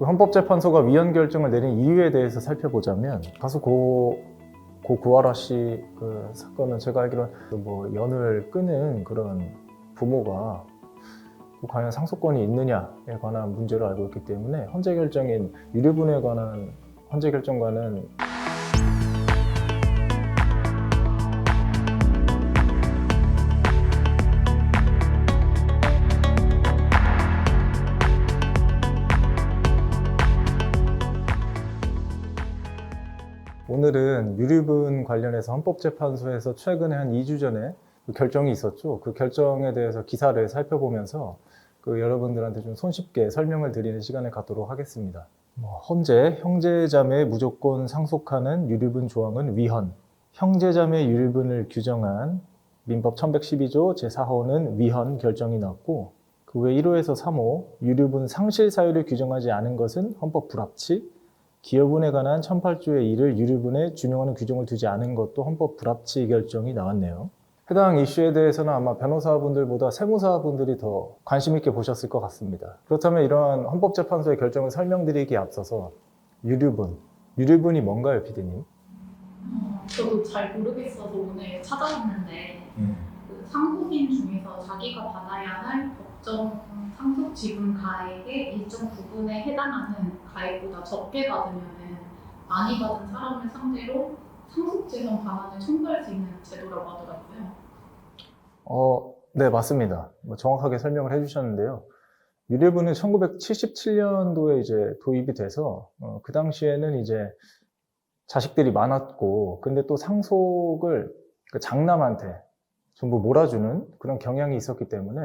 그 헌법재판소가 위헌 결정을 내린 이유에 대해서 살펴보자면 가수 고 구하라 씨 그 사건은 제가 알기로는 뭐 연을 끄는 그런 부모가 과연 상속권이 있느냐에 관한 문제로 알고 있기 때문에 헌재 결정인 유류분에 관한 헌재 결정과는 오늘은 유류분 관련해서 헌법재판소에서 최근에 한 2주 전에 그 결정이 있었죠. 그 결정에 대해서 기사를 살펴보면서 여러분들한테 좀 손쉽게 설명을 드리는 시간을 갖도록 하겠습니다. 헌재 형제자매 무조건 상속하는 유류분 조항은 위헌, 형제자매 유류분을 규정한 민법 1112조 제4호는 위헌 결정이 났고, 그 외 1호에서 3호 유류분 상실 사유를 규정하지 않은 것은 헌법 불합치, 기여분에 관한 1008조의 1을 유류분에 준용하는 규정을 두지 않은 것도 헌법 불합치 결정이 나왔네요. 해당 이슈에 대해서는 아마 변호사분들보다 세무사분들이 더 관심 있게 보셨을 것 같습니다. 그렇다면 이러한 헌법재판소의 결정을 설명드리기에 앞서서 유류분이 뭔가요, 피디님? 저도 잘 모르겠어서 오늘 찾아봤는데 그 상속인 중에서 자기가 받아야 할 법정 상속 지분 가액의 일정 부분에 해당하는 가액보다 적게 받으면 많이 받은 사람을 상대로 상속재산 반환을 청구할 수 있는 제도라고 하더라고요. 네, 맞습니다. 정확하게 설명을 해주셨는데요. 유류분은 1977년도에 이제 도입이 돼서 그 당시에는 이제 자식들이 많았고, 근데 또 상속을 그 장남한테 전부 몰아주는 그런 경향이 있었기 때문에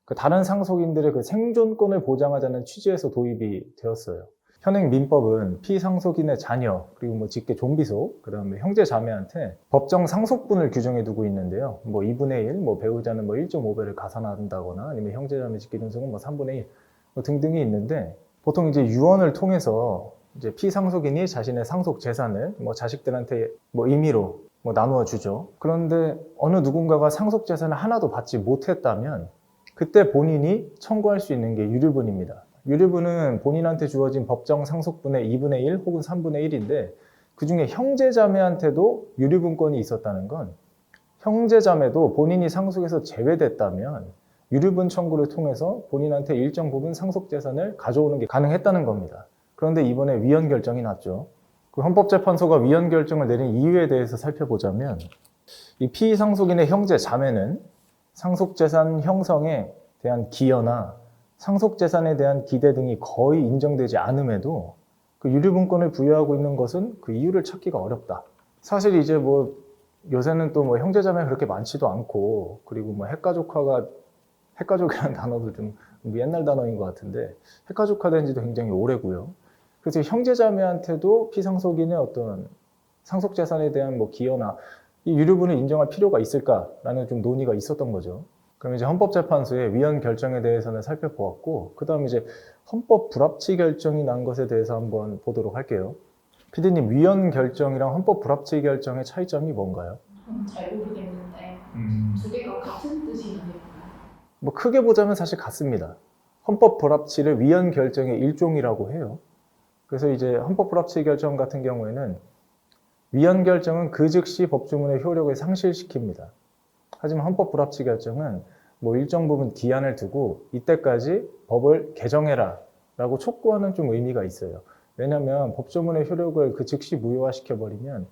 그 다른 상속인들의 그 생존권을 보장하자는 취지에서 도입이 되었어요. 현행 민법은 피상속인의 자녀, 그리고 직계 좀비속, 그 다음에 형제 자매한테 법정 상속분을 규정해 두고 있는데요. 2분의 1, 배우자는 1.5배를 가산한다거나 아니면 형제 자매 직계 존속은 3분의 1 등등이 있는데, 보통 이제 유언을 통해서 이제 피상속인이 자신의 상속 재산을 자식들한테 임의로 나누어 주죠. 그런데 어느 누군가가 상속 재산을 하나도 받지 못했다면 그때 본인이 청구할 수 있는 게 유류분입니다. 유류분은 본인한테 주어진 법정 상속분의 2분의 1 혹은 3분의 1인데, 그 중에 형제자매한테도 유류분권이 있었다는 건 형제자매도 본인이 상속에서 제외됐다면 유류분 청구를 통해서 본인한테 일정 부분 상속재산을 가져오는 게 가능했다는 겁니다. 그런데 이번에 위헌 결정이 났죠. 그 헌법재판소가 위헌 결정을 내린 이유에 대해서 살펴보자면, 이 피상속인의 형제자매는 상속재산 형성에 대한 기여나 상속재산에 대한 기대 등이 거의 인정되지 않음에도 그 유류분권을 부여하고 있는 것은 그 이유를 찾기가 어렵다. 사실 이제 요새는 또 형제자매 그렇게 많지도 않고, 그리고 핵가족이라는 단어도 좀 옛날 단어인 것 같은데, 핵가족화된 지도 굉장히 오래고요. 그래서 형제자매한테도 피상속인의 어떤 상속재산에 대한 기여나 이 유류분을 인정할 필요가 있을까라는 좀 논의가 있었던 거죠. 그럼 이제 헌법재판소의 위헌 결정에 대해서는 살펴보았고, 그 다음 이제 헌법 불합치 결정이 난 것에 대해서 한번 보도록 할게요. 피디님, 위헌 결정이랑 헌법 불합치 결정의 차이점이 뭔가요? 저는 잘 모르겠는데 두 개가 같은 뜻이 있나요? 크게 보자면 사실 같습니다. 헌법 불합치를 위헌 결정의 일종이라고 해요. 그래서 이제 헌법 불합치 결정 같은 경우에는 위헌 결정은 그 즉시 법조문의 효력을 상실시킵니다. 하지만 헌법 불합치 결정은 일정 부분 기한을 두고 이때까지 법을 개정해라 라고 촉구하는 좀 의미가 있어요. 왜냐하면 법조문의 효력을 그 즉시 무효화시켜버리면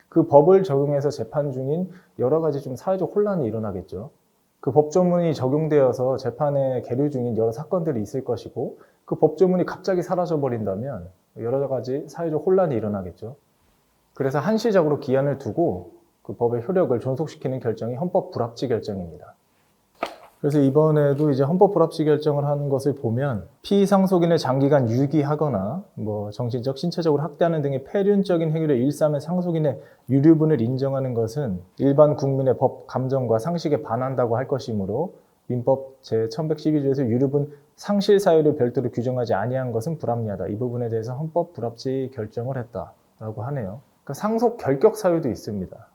그 법을 적용해서 재판 중인 여러 가지 좀 사회적 혼란이 일어나겠죠. 그 법조문이 적용되어서 재판에 계류 중인 여러 사건들이 있을 것이고, 그 법조문이 갑자기 사라져버린다면 여러 가지 사회적 혼란이 일어나겠죠. 그래서 한시적으로 기한을 두고 그 법의 효력을 존속시키는 결정이 헌법 불합치 결정입니다. 그래서 이번에도 이제 헌법 불합치 결정을 하는 것을 보면, 피상속인을 장기간 유기하거나 정신적, 신체적으로 학대하는 등의 폐륜적인 행위를 일삼은 상속인의 유류분을 인정하는 것은 일반 국민의 법 감정과 상식에 반한다고 할 것이므로 민법 제1112조에서 유류분 상실 사유를 별도로 규정하지 아니한 것은 불합리하다. 이 부분에 대해서 헌법 불합치 결정을 했다라고 하네요. 그러니까 상속 결격 사유도 있습니다.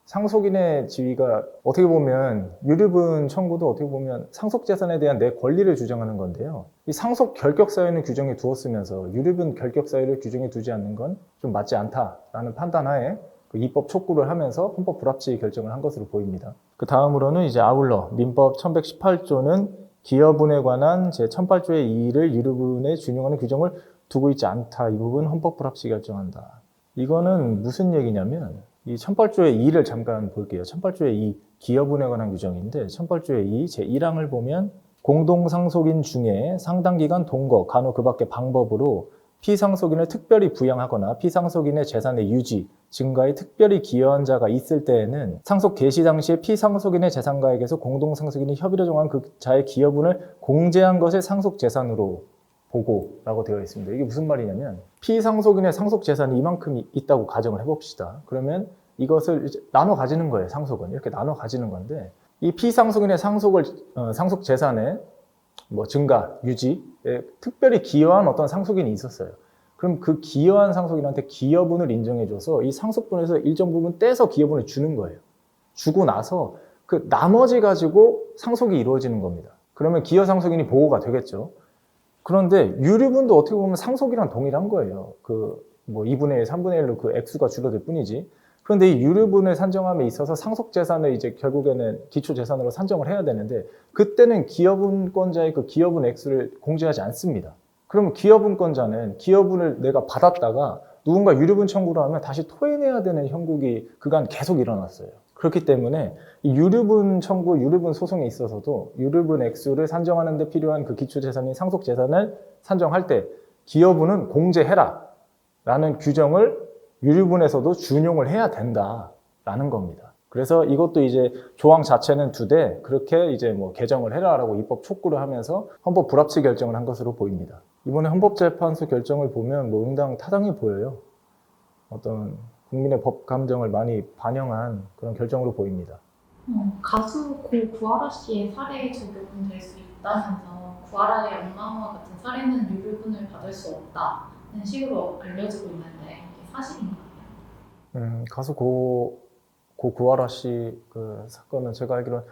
상속인의 지위가 어떻게 보면 유류분 청구도 어떻게 보면 상속재산에 대한 내 권리를 주장하는 건데요. 이 상속 결격 사유는 규정해 두었으면서 유류분 결격 사유를 규정해 두지 않는 건 좀 맞지 않다라는 판단하에 그 입법 촉구를 하면서 헌법 불합치 결정을 한 것으로 보입니다. 그 다음으로는 이제 아울러 민법 1118조는 기여분에 관한 제1008조의 2를 유류분에 준용하는 규정을 두고 있지 않다. 이 부분 헌법 불합치 결정한다. 이거는 무슨 얘기냐면 이 1008조의 2를 잠깐 볼게요. 1008조의 2 기여분에 관한 규정인데 1008조의 2 제1항을 보면 공동상속인 중에 상당기간 동거, 간혹 그 밖의 방법으로 피상속인을 특별히 부양하거나 피상속인의 재산의 유지, 증가에 특별히 기여한 자가 있을 때에는 상속 개시 당시에 피상속인의 재산가액에서 공동상속인이 협의로 정한 그 자의 기여분을 공제한 것을 상속재산으로 보고라고 되어 있습니다. 이게 무슨 말이냐면 피상속인의 상속재산이 이만큼 있다고 가정을 해봅시다. 그러면 이것을 이제 나눠 가지는 거예요. 상속은 이렇게 나눠 가지는 건데 이 피상속인의 상속재산의 뭐 증가, 유지에 특별히 기여한 어떤 상속인이 있었어요. 그럼 그 기여한 상속인한테 기여분을 인정해줘서 이 상속분에서 일정 부분 떼서 기여분을 주는 거예요. 주고 나서 그 나머지 가지고 상속이 이루어지는 겁니다. 그러면 기여 상속인이 보호가 되겠죠. 그런데 유류분도 어떻게 보면 상속이랑 동일한 거예요. 그 뭐 2분의 1, 3분의 1로 그 액수가 줄어들 뿐이지. 그런데 이 유류분을 산정함에 있어서 상속재산을 이제 결국에는 기초재산으로 산정을 해야 되는데 그때는 기여분권자의 그 기여분 액수를 공제하지 않습니다. 그러면 기여분권자는 기여분을 내가 받았다가 누군가 유류분 청구를 하면 다시 토해내야 되는 형국이 그간 계속 일어났어요. 그렇기 때문에 이 유류분 청구, 유류분 소송에 있어서도 유류분 액수를 산정하는 데 필요한 그 기초재산인 상속재산을 산정할 때 기여분은 공제해라 라는 규정을 유류분에서도 준용을 해야 된다라는 겁니다. 그래서 이것도 이제 조항 자체는 2대 그렇게 이제 뭐 개정을 해라라고 입법 촉구를 하면서 헌법 불합치 결정을 한 것으로 보입니다. 이번에 헌법재판소 결정을 보면 뭐 응당타당해 보여요. 어떤 국민의 법 감정을 많이 반영한 그런 결정으로 보입니다. 가수 고 구하라 씨의 사례에 적용될 수 있다면서 구하라의 엄마와 같은 사례는 유류분을 받을 수 없다는 식으로 알려지고 있는데 이게 사실인가요? 가수 고 구하라 씨 그 사건은 제가 알기로는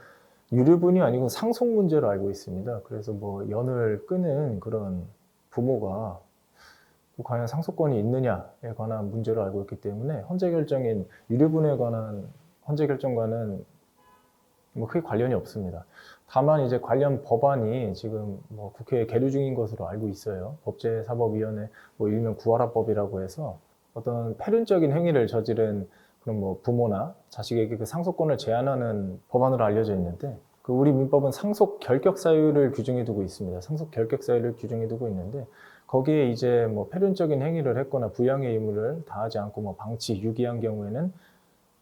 유류분이 아니고 상속 문제로 알고 있습니다. 그래서 뭐 연을 끄는 그런 부모가 과연 상속권이 있느냐에 관한 문제로 알고 있기 때문에 헌재 결정인 유류분에 관한 헌재 결정과는 뭐 크게 관련이 없습니다. 다만 이제 관련 법안이 지금 뭐 국회에 계류 중인 것으로 알고 있어요. 법제사법위원회 뭐 일명 구하라법이라고 해서 어떤 패륜적인 행위를 저지른 그런 뭐 부모나 자식에게 그 상속권을 제한하는 법안으로 알려져 있는데 그 우리 민법은 상속 결격 사유를 규정해 두고 있습니다. 상속 결격 사유를 규정해 두고 있는데 거기에 이제 뭐 패륜적인 행위를 했거나 부양의 의무를 다하지 않고 뭐 방치, 유기한 경우에는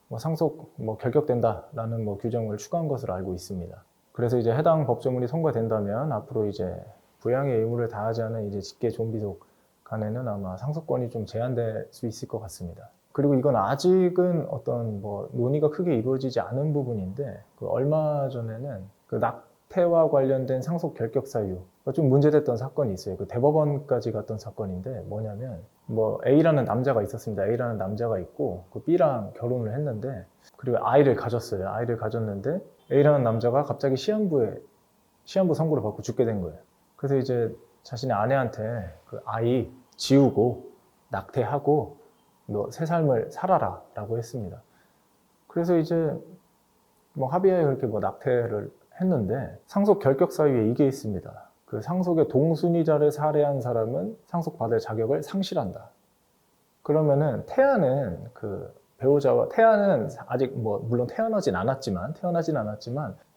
뭐 상속 뭐 결격된다라는 뭐 규정을 추가한 것으로 알고 있습니다. 그래서 이제 해당 법조문이 통과된다면 앞으로 이제 부양의 의무를 다하지 않은 이제 직계 존비속 간에는 아마 상속권이 좀 제한될 수 있을 것 같습니다. 그리고 이건 아직은 어떤 뭐 논의가 크게 이루어지지 않은 부분인데 그 얼마 전에는 그 낙태와 관련된 상속 결격 사유가 좀 문제됐던 사건이 있어요. 그 대법원까지 갔던 사건인데 뭐냐면 뭐 A라는 남자가 있었습니다. A라는 남자가 있고 그 B랑 결혼을 했는데 그리고 아이를 가졌어요. 아이를 가졌는데 A라는 남자가 갑자기 시한부 선고를 받고 죽게 된 거예요. 그래서 이제 자신의 아내한테 그 아이 지우고 낙태하고 너 새 삶을 살아라 라고 했습니다. 그래서 이제 뭐 합의하에 그렇게 뭐 낙태를 했는데 상속 결격 사유에 이게 있습니다. 그 상속의 동순위자를 살해한 사람은 상속받을 자격을 상실한다. 그러면은 태아는 그 배우자와 태아는 아직 뭐 물론 태어나진 않았지만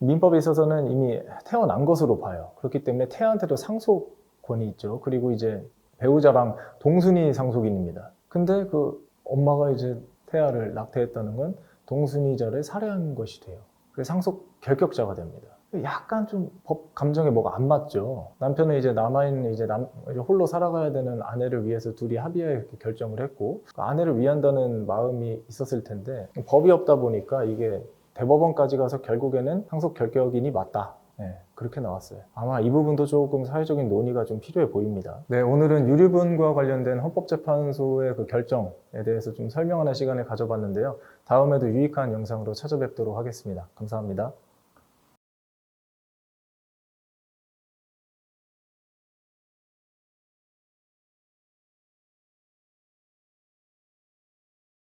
민법에 있어서는 이미 태어난 것으로 봐요. 그렇기 때문에 태아한테도 상속권이 있죠. 그리고 이제 배우자랑 동순위 상속인입니다. 근데 그 엄마가 이제 태아를 낙태했다는 건 동순위자를 살해한 것이 돼요. 그래서 상속 결격자가 됩니다. 약간 좀 법 감정에 뭐가 안 맞죠. 남편은 이제 남아있는 이제 홀로 살아가야 되는 아내를 위해서 둘이 합의하에 이렇게 결정을 했고 그 아내를 위한다는 마음이 있었을 텐데 법이 없다 보니까 이게 대법원까지 가서 결국에는 상속 결격인이 맞다. 네. 그렇게 나왔어요. 아마 이 부분도 조금 사회적인 논의가 좀 필요해 보입니다. 네, 오늘은 유류분과 관련된 헌법재판소의 그 결정에 대해서 좀 설명하는 시간을 가져봤는데요. 다음에도 유익한 영상으로 찾아뵙도록 하겠습니다. 감사합니다.